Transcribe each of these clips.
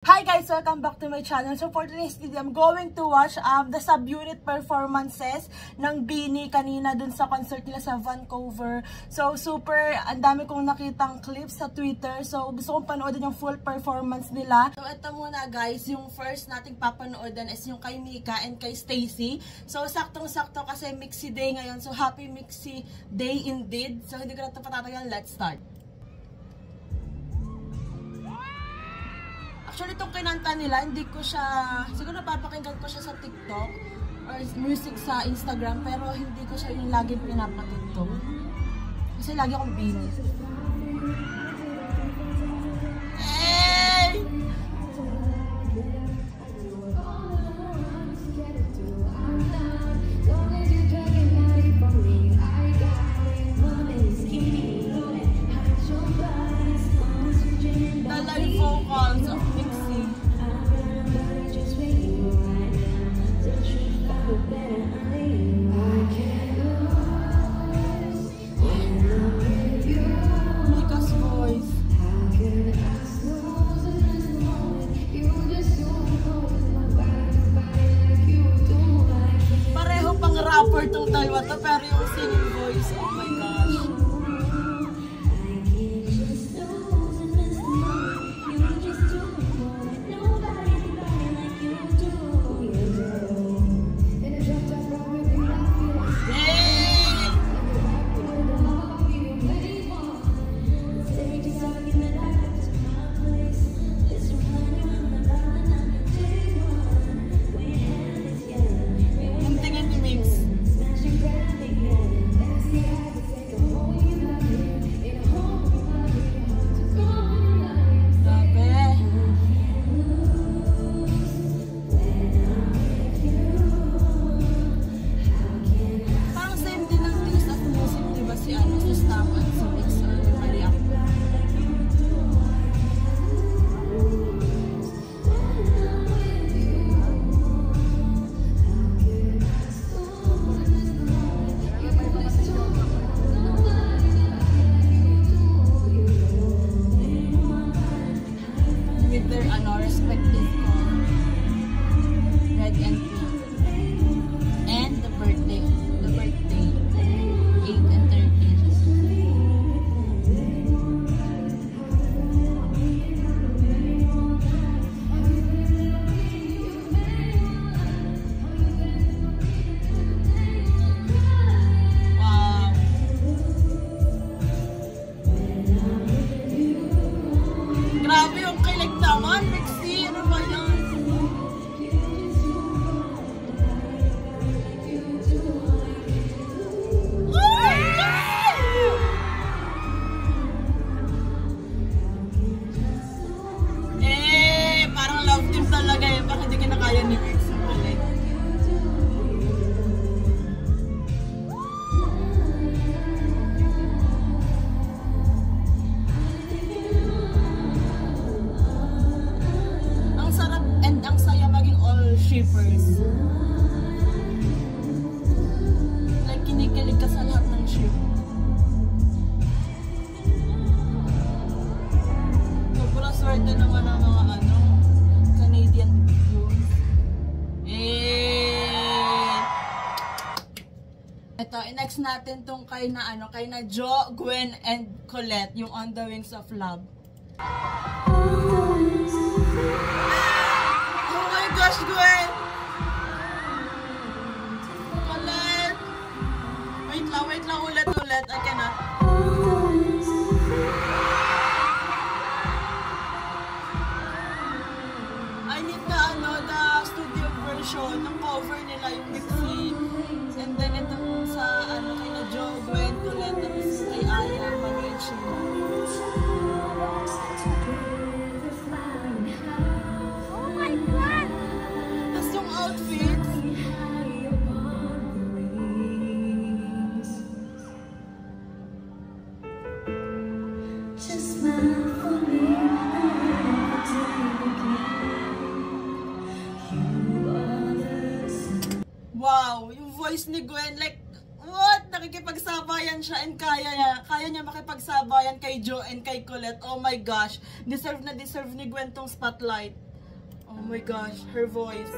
Hi guys! Welcome back to my channel. So for today's video, I'm going to watch the subunit performances ng BINI kanina dun sa concert nila sa Vancouver. So super, ang dami kong nakitang clips sa Twitter. So gusto kong panoodin yung full performance nila. So ito muna guys, yung first nating papanoodan is yung kay Mika and kay Stacy. So saktong-sakto kasi Mixi Day ngayon. So happy Mixi Day indeed. So hindi ko na ito patatagal. Let's start. Actually, itong kinanta nila, hindi ko siya, siguro napapakinggan ko siya sa TikTok or music sa Instagram, pero hindi ko siya yung laging pinapatugtog. Kasi lagi akong BINI. Hey! The live vocals of Mixi. Mika's voice. Pareho pang rapper tong dalawa to, pero yung singing voice, oh my gosh. Grabe yung kilig naman, Mixi. Ano ba yan? Parang love team talaga eh. Bakit hindi kinakaya ni Mixi? Ang saya maging all shippers. Like, kinikilig ka sa lahat ng ship. Sobrang swerte naman ang mga Canadian youth. Ito, next natin tong kay na Jo, Gwen, and Colette, yung On the Wings of Love. Gosh, Gwen! Colette! Wait lang, ulit. I cannot. I need the studio version ng cover nila, yung Mixi. And then itong sa, kina Jo, Gwen, Colette, tapos kay Aya, Mariachi. Outfits. Wow, yung voice ni Gwen, like, what? Nakikipagsabayan siya and kaya niya makipagsabayan kay Jo and kay Colette. Oh my gosh, deserve na deserve ni Gwen tong spotlight. Oh my gosh, her voice.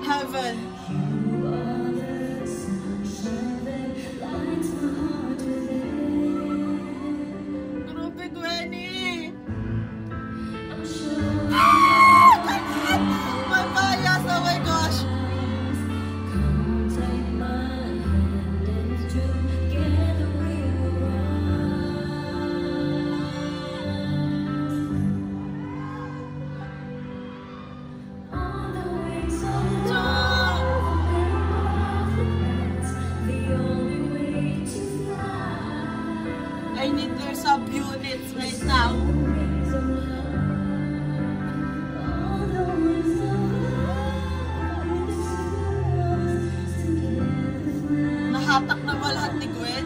Heaven. Grabe, Gwenny. My bias, oh my gosh. I need their subunits right now. Nahatak na ba lahat ni Gwen?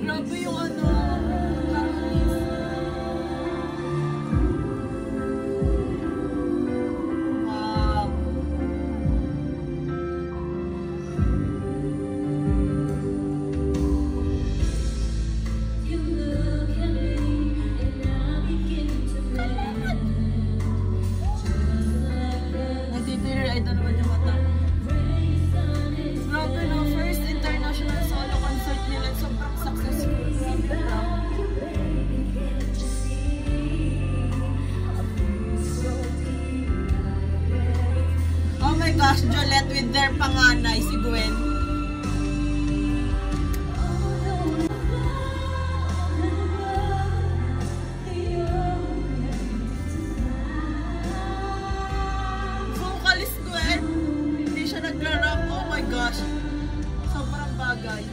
Grabe yung ano, harmonies. Wow. I don't know what yung mata. Grabe no, first international solo concert nila, sobrang successful. Grabe na. Oh my gosh, Jolette with their panganay, si Gwen. Hindi siya nagra-rap. Oh my gosh. Sobrang bagay.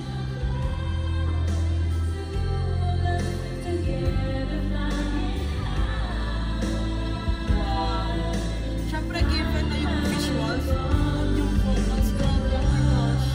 Wow. Siyempre, given na yung visuals, yung vocals, grabe. Oh my gosh.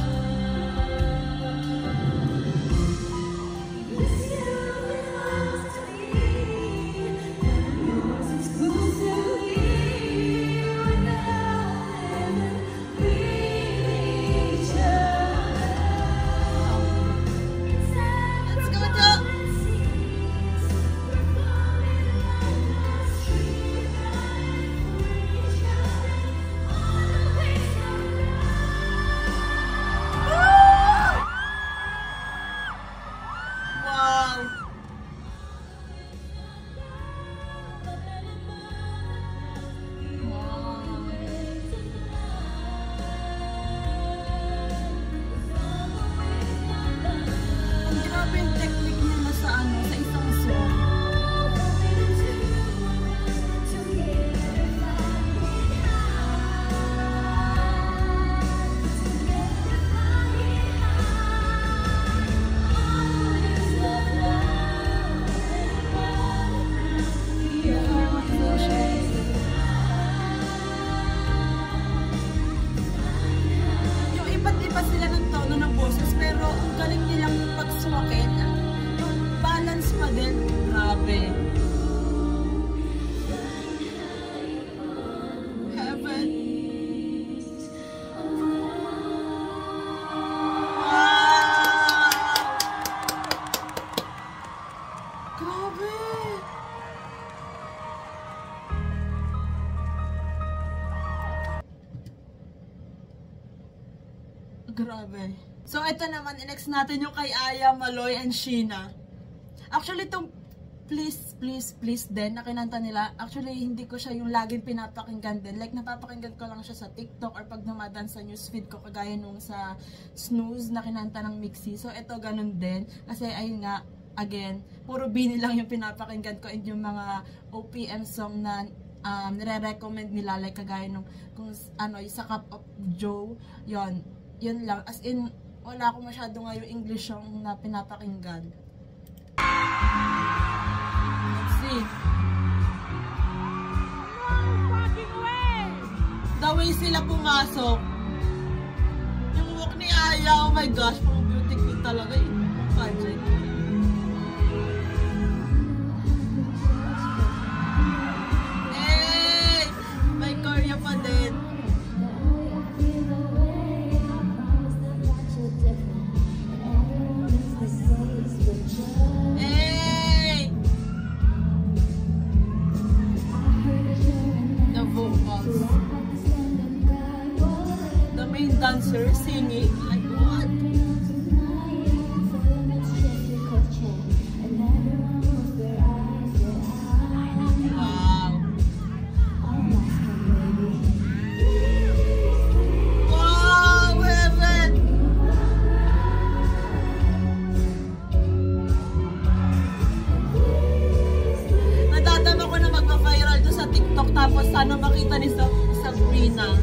Grabe. So, ito naman, next natin yung kay Aya, Maloy, and Sheena. Actually, itong please din na kinanta nila. Actually, hindi ko siya yung laging pinapakinggan din. Like, napapakinggan ko lang siya sa TikTok or pag dumadaan sa newsfeed ko, kagaya nung sa Snooze na kinanta ng Mixi. So, ito ganun din. Kasi, ayun nga, again, puro Bini lang yung pinapakinggan ko and yung mga OPM song na nire-recommend nila. Like, kagaya nung, kung ano, yung sa Cup of Joe, yun lang. As in, wala akong masyado nga yung English song na pinapakinggan. Let's see. The way sila pumasok. Yung walk ni Aya, oh my gosh, pang beauty queen talaga eh. Pageant. Hey! May Korea pa din. Different. Like, what? Tapos sana makita ni Sabrina.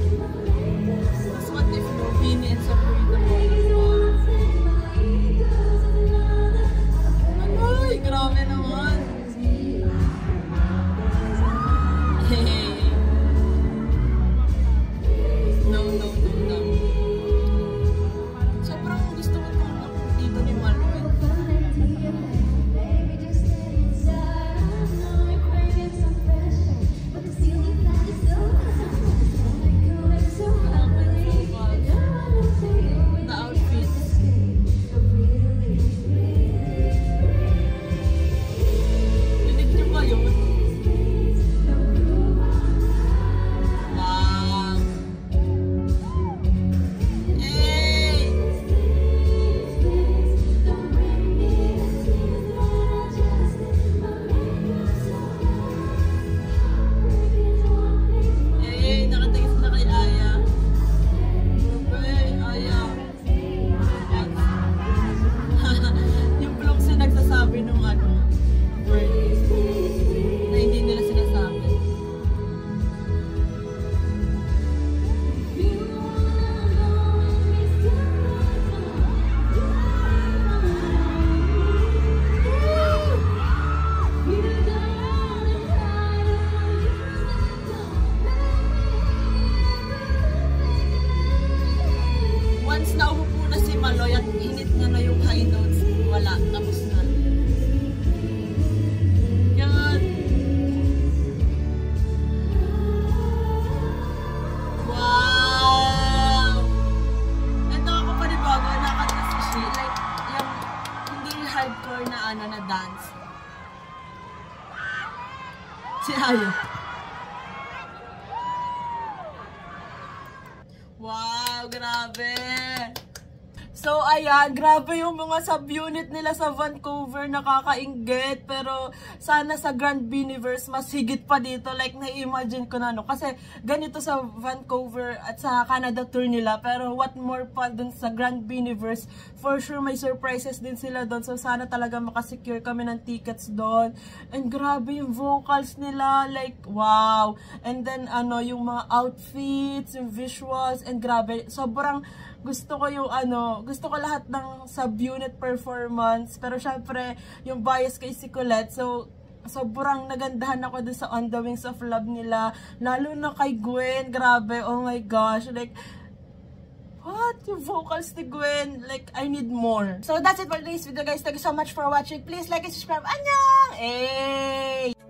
Mas what if no Beanie and Sabrina mo? Ay, grabe naman. Hey. No. Sobrang gusto ko itong dito ni Maloy. Once naupo na si Maloy at hinit niya na yung high notes, wala, tapos na. Yan. Wow! Ito ako panibago, nakanta si Shi. Like, yung hindi hardcore na na dance. Si Aya. Wow, grabe! So, ayan, grabe yung mga subunit nila sa Vancouver, nakakainggit. Pero, sana sa Grand Beaniverse, mas higit pa dito. Like, na-imagine ko na, no? Kasi, ganito sa Vancouver at sa Canada tour nila. Pero, what more pa dun sa Grand Beaniverse, for sure, may surprises din sila doon. So, sana talaga makasecure kami ng tickets doon. And, grabe yung vocals nila. Like, wow! And then, yung mga outfits, yung visuals, and grabe, sobrang gusto ko yung gusto ko lahat ng subunit performance. Pero syempre, yung bias kay si Colette. So, sobrang nagandahan ako dun sa On the Wings of Love nila. Lalo na kay Gwen. Grabe, oh my gosh. Like, what? Yung vocals ni Gwen. Like, I need more. So, that's it for today's video, guys. Thank you so much for watching. Please like and subscribe. Annyeong! Hey!